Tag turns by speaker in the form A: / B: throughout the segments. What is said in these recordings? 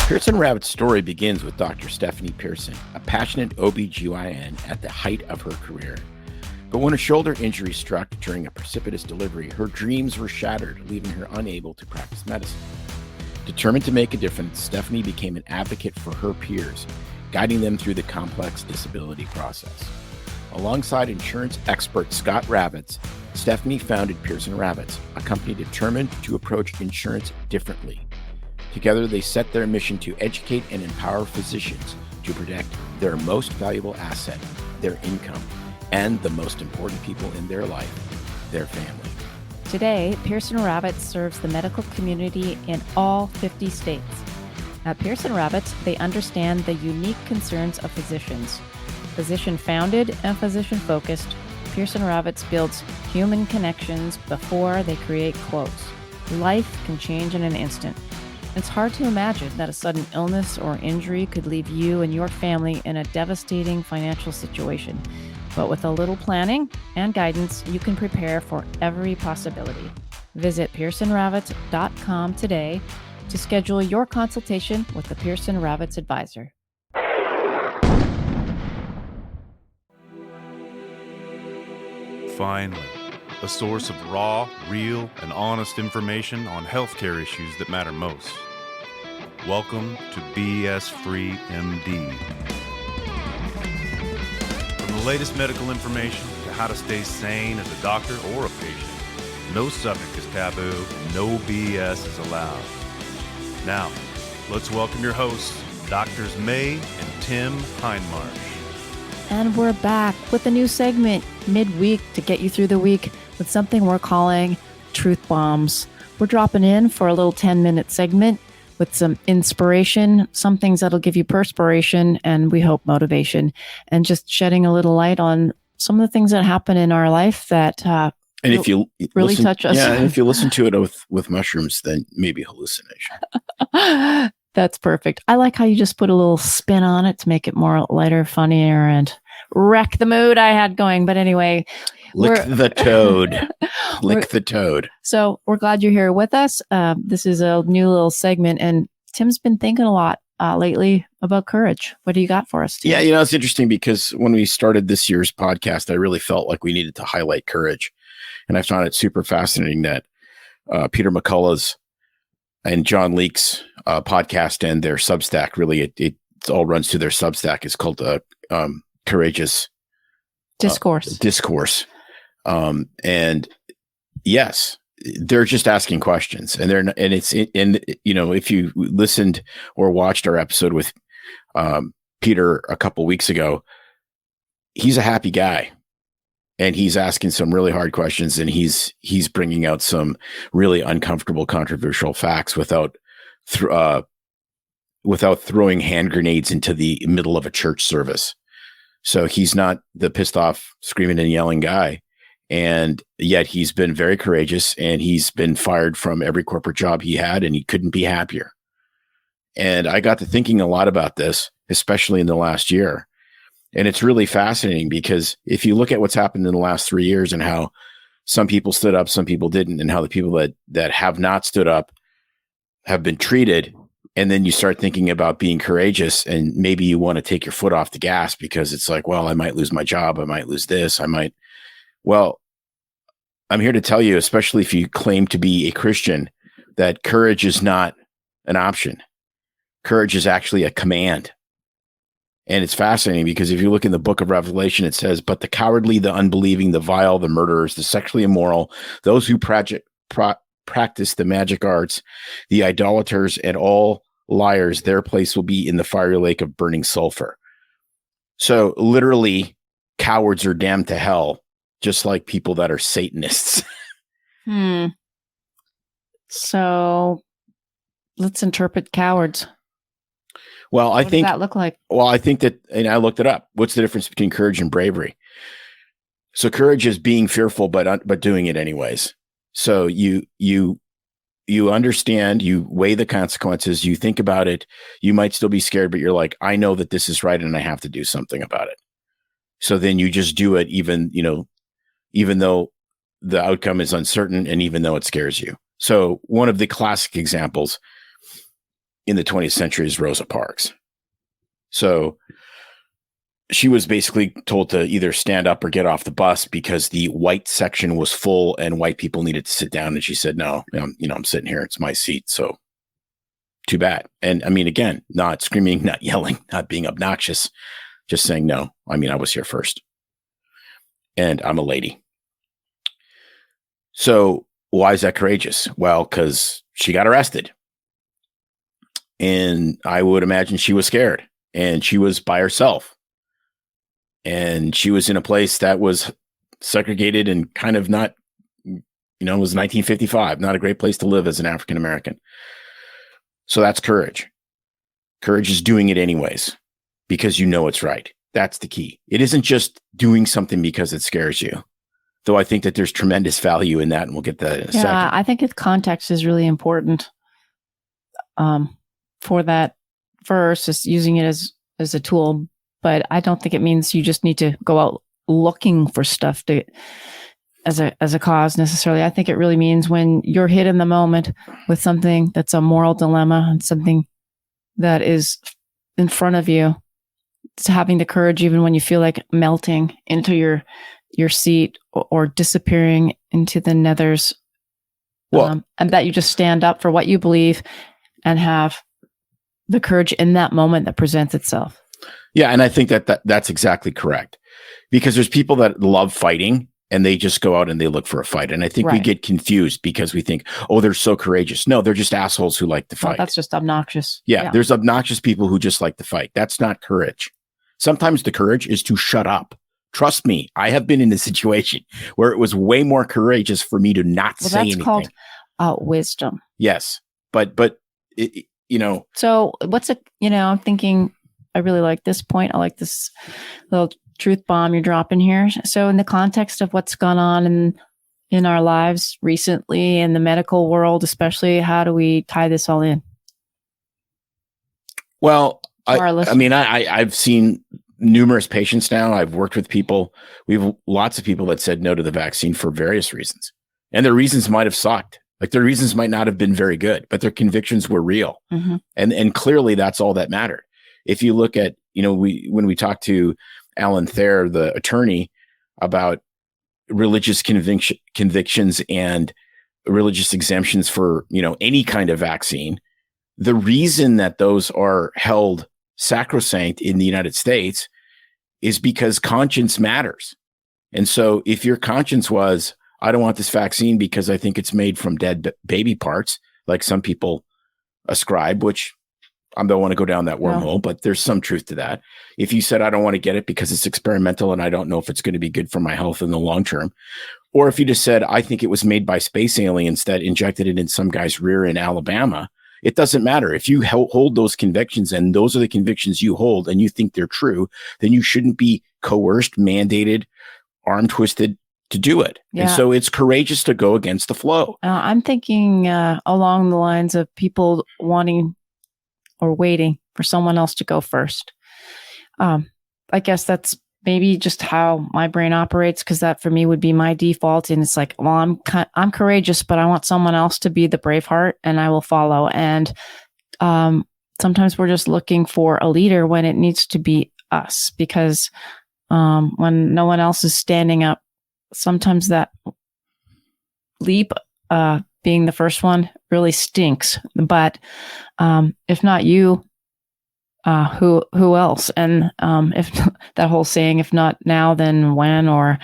A: Pearson Rabbit's story begins with Dr. Stephanie Pearson, a passionate OBGYN at the height of her career. But when a shoulder injury struck during a precipitous delivery, her dreams were shattered, leaving her unable to practice medicine. Determined to make a difference, Stephanie became an advocate for her peers, guiding them through the complex disability process. Alongside insurance expert Scott Ravitz, Stephanie founded Pearson Ravitz, a company determined to approach insurance differently. Together, they set their mission to educate and empower physicians to protect their most valuable asset, their income, and the most important people in their life, their family.
B: Today, Pearson Ravitz serves the medical community in all 50 states. At Pearson Ravitz, they understand the unique concerns of physicians. Physician-founded and physician-focused, Pearson Ravitz builds human connections before they create quotes. Life can change in an instant. It's hard to imagine that a sudden illness or injury could leave you and your family in a devastating financial situation. But with a little planning and guidance, you can prepare for every possibility. Visit PearsonRavitz.com today to schedule your consultation with the Pearson Ravitz advisor.
C: Finally, a source of raw, real, and honest information on healthcare issues that matter most. Welcome to BS Free MD. From the latest medical information to how to stay sane as a doctor or a patient, no subject is taboo, no BS is allowed. Now, let's welcome your hosts, Doctors May and Tim Hindmarsh.
B: And we're back with a new segment midweek to get you through the week with something we're calling Truth Bombs. We're dropping in for a little 10-minute segment with some inspiration, some things that'll give you perspiration, and we hope motivation, and just shedding a little light on some of the things that happen in our life that
A: And if you
B: really touch us.
A: Yeah, and if you listen to it with mushrooms, then maybe hallucination.
B: That's perfect. I like how you just put a little spin on it to make it more lighter, funnier, and wreck the mood I had going. But anyway,
A: Lick the toad. Lick the toad.
B: So we're glad you're here with us. This is a new little segment, and Tim's been thinking a lot lately about courage. What do you got for us, Tim?
A: Yeah, it's interesting because when we started this year's podcast, I really felt like we needed to highlight courage. And I found it super fascinating that Peter McCullough's and John Leake's podcast and their Substack, really, it all runs through their Substack. It's called Courageous Discourse. And yes, they're just asking questions, and if you listened or watched our episode with Peter a couple weeks ago, he's a happy guy. And he's asking some really hard questions, and he's bringing out some really uncomfortable, controversial facts without throwing hand grenades into the middle of a church service. So he's not the pissed off, screaming and yelling guy, and yet he's been very courageous, and he's been fired from every corporate job he had, and he couldn't be happier. And I got to thinking a lot about this, especially in the last year. And it's really fascinating because if you look at what's happened in the last 3 years and how some people stood up, some people didn't, and how the people that have not stood up have been treated, and then you start thinking about being courageous, and maybe you want to take your foot off the gas because it's like, well, I might lose my job. I might lose this. Well, I'm here to tell you, especially if you claim to be a Christian, that courage is not an option. Courage is actually a command. And it's fascinating because if you look in the book of Revelation, it says, but the cowardly, the unbelieving, the vile, the murderers, the sexually immoral, those who practice the magic arts, the idolaters, and all liars, their place will be in the fiery lake of burning sulfur. So literally, cowards are damned to hell, just like people that are Satanists.
B: So let's interpret cowards.
A: Well,
B: what does that look like?
A: Well, I think that, and I looked it up. What's the difference between courage and bravery? So courage is being fearful, but doing it anyways. So you understand, you weigh the consequences, you think about it. You might still be scared, but you're like, I know that this is right, and I have to do something about it. So then you just do it, even though the outcome is uncertain, and even though it scares you. So one of the classic examples in the 20th century is Rosa Parks. So she was basically told to either stand up or get off the bus because the white section was full and white people needed to sit down. And she said, no, I'm sitting here. It's my seat. So too bad. And I mean, again, not screaming, not yelling, not being obnoxious, just saying, no, I was here first. And I'm a lady. So why is that courageous? Well, because she got arrested. And I would imagine she was scared and she was by herself. And she was in a place that was segregated and kind of not, it was 1955, not a great place to live as an African American. So that's courage. Courage is doing it anyways, because you know it's right. That's the key. It isn't just doing something because it scares you, though I think that there's tremendous value in that, and we'll get that in a second.
B: I think the context is really important for that verse, just using it as a tool. But I don't think it means you just need to go out looking for stuff as a cause necessarily. I think it really means when you're hit in the moment with something that's a moral dilemma and something that is in front of you, it's having the courage even when you feel like melting into your seat or disappearing into the nethers. And that you just stand up for what you believe and have the courage in that moment that presents itself.
A: Yeah, and I think that's exactly correct, because there's people that love fighting and they just go out and they look for a fight. And I think we get confused because we think, oh, they're so courageous. No, they're just assholes who like to fight.
B: That's just obnoxious.
A: Yeah, there's obnoxious people who just like to fight. That's not courage. Sometimes the courage is to shut up. Trust me, I have been in a situation where it was way more courageous for me to not say anything.
B: That's called wisdom.
A: Yes, but
B: So what's I'm thinking, I really like this point. I like this little truth bomb you're dropping here. So in the context of what's gone on in our lives recently, in the medical world especially, how do we tie this all in?
A: Well, I've seen numerous patients now. I've worked with people. We have lots of people that said no to the vaccine for various reasons. And their reasons might have sucked. Like their reasons might not have been very good, but their convictions were real. Mm-hmm. And clearly that's all that mattered. If you look at, when we talked to Alan Thayer, the attorney, about religious convictions and religious exemptions for, any kind of vaccine, the reason that those are held sacrosanct in the United States is because conscience matters. And so if your conscience was, I don't want this vaccine because I think it's made from dead baby parts, like some people ascribe, which I don't want to go down that wormhole, but there's some truth to that. If you said, I don't want to get it because it's experimental and I don't know if it's going to be good for my health in the long term, or if you just said, I think it was made by space aliens that injected it in some guy's rear in Alabama, it doesn't matter. If you hold those convictions and those are the convictions you hold and you think they're true, then you shouldn't be coerced, mandated, arm twisted to do it. Yeah. And so it's courageous to go against the flow.
B: I'm thinking along the lines of people wanting or waiting for someone else to go first. I guess that's maybe just how my brain operates, because that for me would be my default. And it's like, well, I'm courageous, but I want someone else to be the Braveheart and I will follow. And sometimes we're just looking for a leader when it needs to be us, because when no one else is standing up, sometimes that leap, being the first one, really stinks. But if not you, who else? And if that whole saying, if not now, then when? Or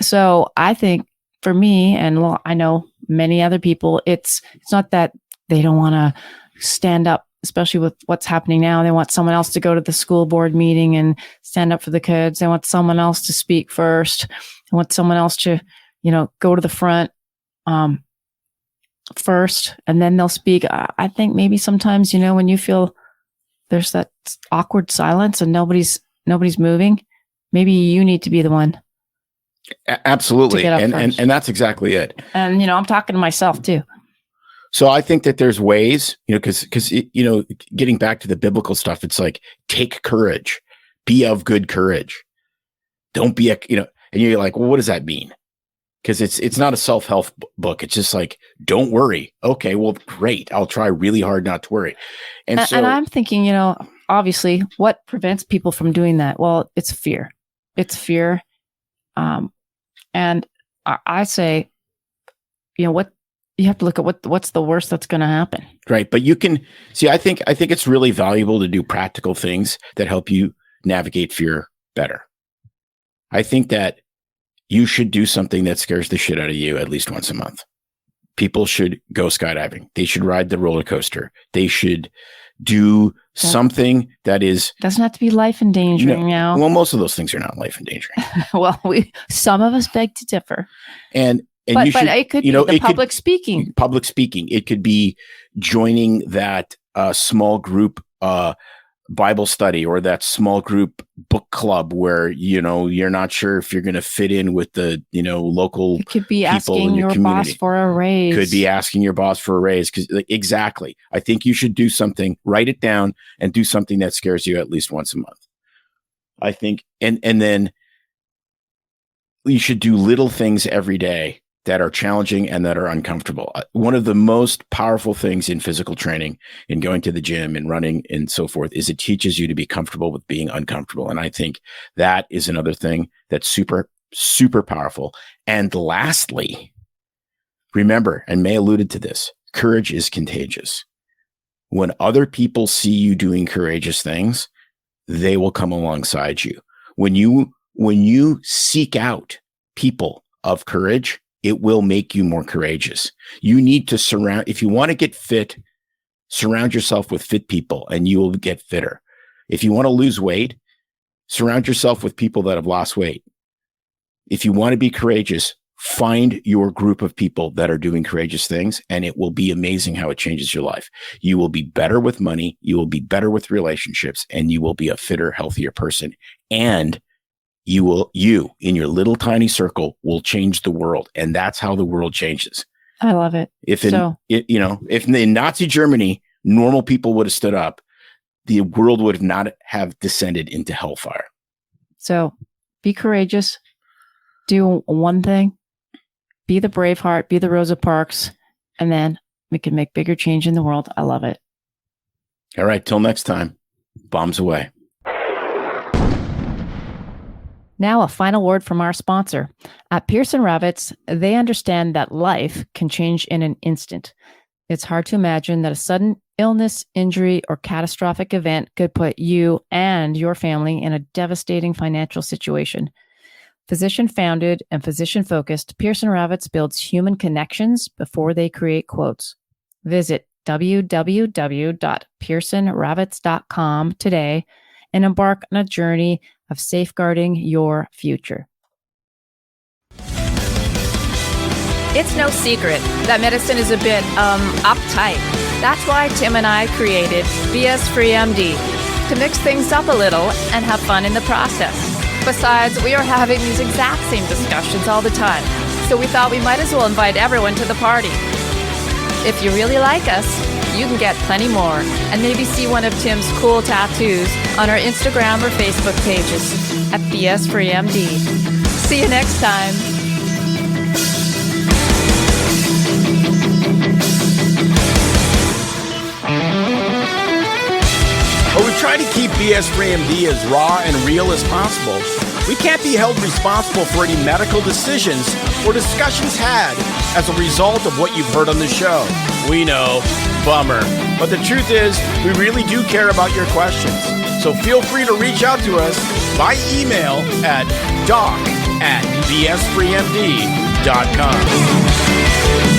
B: so I think for me, and I know many other people, it's not that they don't want to stand up, especially with what's happening now. They want someone else to go to the school board meeting and stand up for the kids. They want someone else to speak first. They want someone else to, go to the front first, and then they'll speak. I think maybe sometimes, when you feel there's that awkward silence and nobody's moving, maybe you need to be the one.
A: Absolutely. And that's exactly it.
B: And, I'm talking to myself too.
A: So I think that there's ways, because getting back to the biblical stuff, it's like, take courage, be of good courage. Don't be and you're like, well, what does that mean? because it's not a self-help book. It's just like, don't worry. Okay, well, great. I'll try really hard not to worry. And
B: I'm thinking, obviously, what prevents people from doing that? Well, it's fear. It's fear. And I say, what you have to look at what's the worst that's going to happen.
A: Right. But you can see, I think it's really valuable to do practical things that help you navigate fear better. I think that you should do something that scares the shit out of you at least once a month. People should go skydiving. They should ride the roller coaster. They should do something that is...
B: Doesn't have to be life endangering now.
A: Well, most of those things are not life endangering.
B: Well, some of us beg to differ.
A: But
B: it could be public speaking.
A: Public speaking. It could be joining that small group Bible study or that small group book club where, you're not sure if you're going to fit in with the, local
B: it could be
A: people
B: asking
A: in your
B: your
A: community.
B: boss for a raise.
A: Could be asking your boss for a raise. Exactly. I think you should do something, write it down and do something that scares you at least once a month. I think, and then you should do little things every day that are challenging and that are uncomfortable. One of the most powerful things in physical training, in going to the gym and running and so forth, is it teaches you to be comfortable with being uncomfortable. And I think that is another thing that's super, super powerful. And lastly, remember, and May alluded to this, courage is contagious. When other people see you doing courageous things, they will come alongside you. When you seek out people of courage, it will make you more courageous. You need to if you want to get fit, surround yourself with fit people and you will get fitter. If you want to lose weight, surround yourself with people that have lost weight. If you want to be courageous, find your group of people that are doing courageous things, and it will be amazing how it changes your life. You will be better with money. You will be better with relationships, and you will be a fitter, healthier person. And you in your little tiny circle will change the world. And that's how the world changes.
B: I love it.
A: If in Nazi Germany, normal people would have stood up, the world would not have descended into hellfire.
B: So be courageous. Do one thing. Be the Braveheart, be the Rosa Parks, and then we can make bigger change in the world. I love it.
A: All right. Till next time. Bombs away.
B: Now, a final word from our sponsor. At Pearson Rabbits, they understand that life can change in an instant. It's hard to imagine that a sudden illness, injury, or catastrophic event could put you and your family in a devastating financial situation. Physician-founded and physician-focused, Pearson Rabbits builds human connections before they create quotes. Visit www.pearsonrabbits.com today and embark on a journey of safeguarding your future. It's no secret that medicine is a bit uptight. That's why Tim and I created BS Free MD, to mix things up a little and have fun in the process. Besides, we are having these exact same discussions all the time, so we thought we might as well invite everyone to the party. If you really like us, you can get plenty more and maybe see one of Tim's cool tattoos on our Instagram or Facebook pages at BS Free MD. See you next time.
D: While we try to keep BS Free MD as raw and real as possible, we can't be held responsible for any medical decisions or discussions had as a result of what you've heard on the show. We know, bummer. But the truth is, we really do care about your questions. So feel free to reach out to us by email at doc@bsfreemd.com.